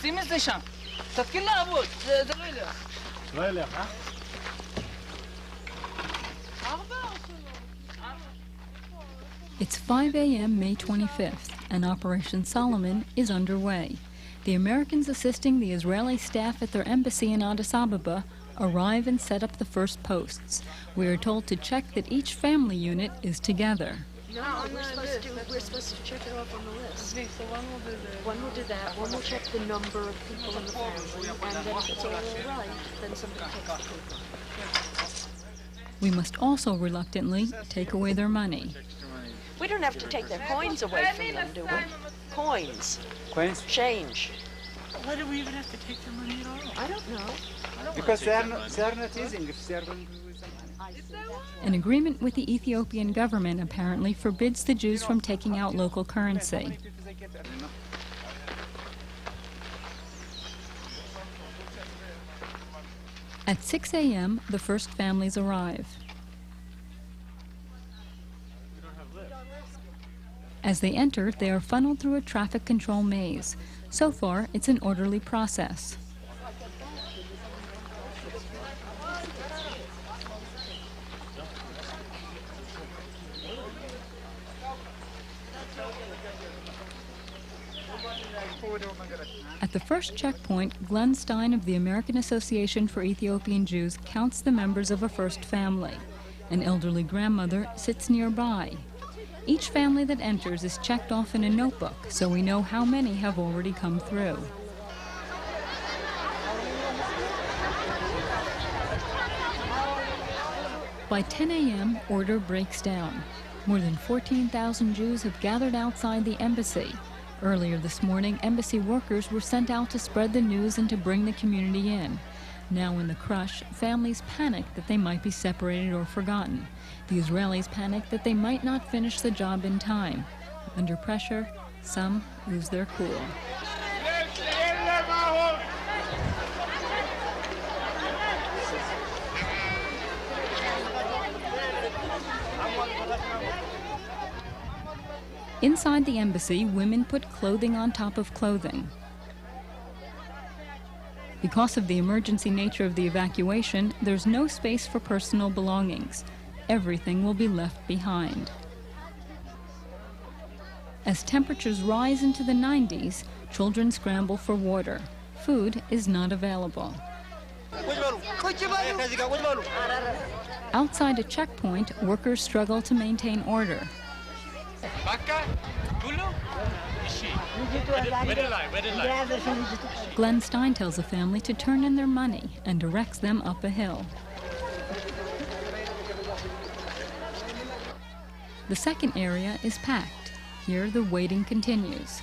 שים את זה שם. תתחיל לעבוד, זה לא ילך. לא ילך, אה? It's 5 a.m. May 25th, and Operation Solomon is underway. The Americans assisting the Israeli staff at their embassy in Addis Ababa arrive and set up the first posts. We are told to check that each family unit is together. No, we're supposed to check it off on the list. So one will do that, one will check the number of people in the family, and then if it's all right, then somebody takes the paper. We must also reluctantly take away their money. We don't have to take their coins away from them, do we? Coins. Coins? Change. Why do we even have to take their money at all? I don't know. Because they are not using it. They are going to use some money. An agreement with the Ethiopian government apparently forbids the Jews from taking out local currency. At 6 a.m., the first families arrive. As they enter, they are funneled through a traffic control maze. So far, it's an orderly process. At the first checkpoint, Glenn Stein of the American Association for Ethiopian Jews counts the members of a first family. An elderly grandmother sits nearby. Each family that enters is checked off in a notebook, so we know how many have already come through. By 10 a.m., order breaks down. More than 14,000 Jews have gathered outside the embassy. Earlier this morning, embassy workers were sent out to spread the news and to bring the community in. Now in the crush, families panic that they might be separated or forgotten. The Israelis panic that they might not finish the job in time. Under pressure, some lose their cool. Inside the embassy, women put clothing on top of clothing. Because of the emergency nature of the evacuation, there's no space for personal belongings. Everything will be left behind. As temperatures rise into the 90s, children scramble for water. Food is not available. Outside a checkpoint, workers struggle to maintain order. Glenn Stein tells the family to turn in their money and directs them up a hill. The second area is packed. Here the waiting continues.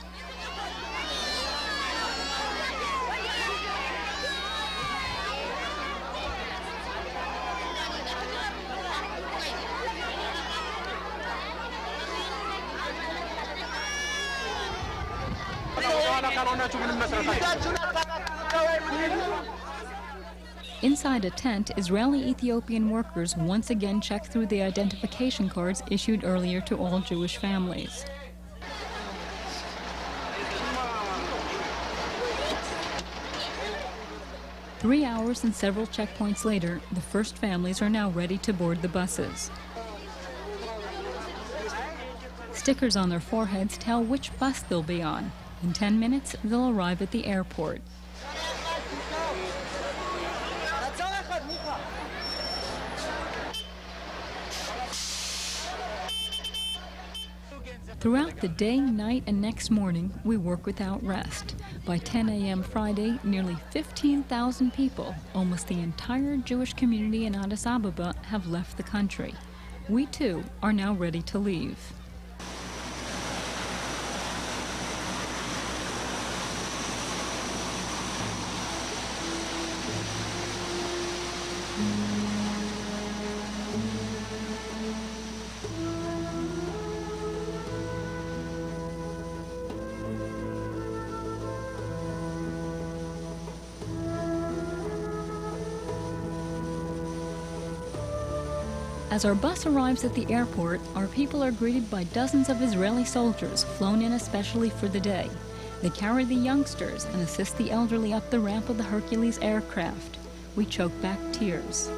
Inside a tent, Israeli-Ethiopian workers once again check through the identification cards issued earlier to all Jewish families. Three hours and several checkpoints later, the first families are now ready to board the buses. Stickers on their foreheads tell which bus they'll be on. In 10 minutes, they'll arrive at the airport. Throughout the day, night, and next morning, we work without rest. By 10 a.m. Friday, nearly 15,000 people, almost the entire Jewish community in Addis Ababa, have left the country. We, too, are now ready to leave. As our bus arrives at the airport, our people are greeted by dozens of Israeli soldiers flown in especially for the day. They carry the youngsters and assist the elderly up the ramp of the Hercules aircraft. We choke back tears.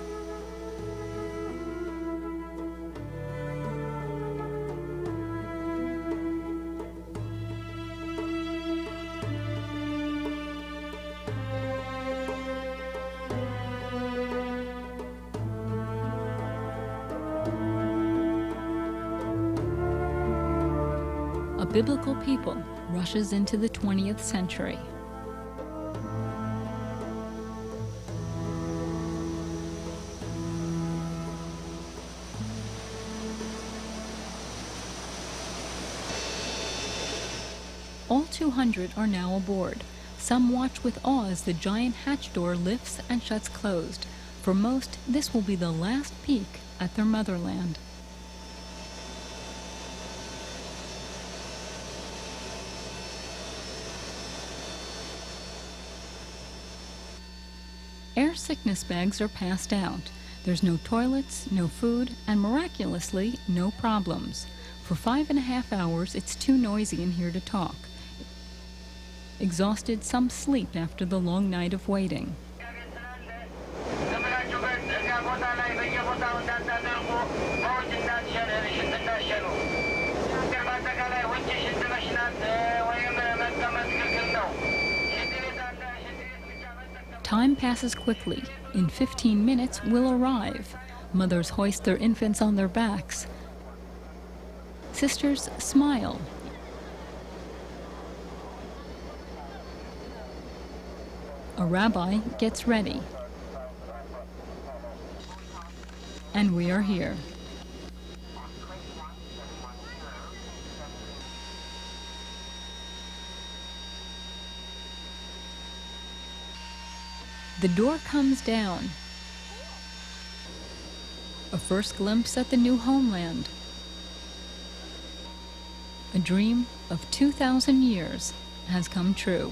A biblical people rushes into the 20th century. All 200 are now aboard. Some watch with awe as the giant hatch door lifts and shuts closed. For most, this will be the last peek at their motherland. Air sickness bags are passed out. There's no toilets, no food, and miraculously, no problems. For 5.5 hours, it's too noisy in here to talk. Exhausted, some sleep after the long night of waiting. Time passes quickly. In 15 minutes, we'll arrive. Mothers hoist their infants on their backs. Sisters smile. A rabbi gets ready. And we are here. The door comes down. A first glimpse at the new homeland. A dream of 2,000 years has come true.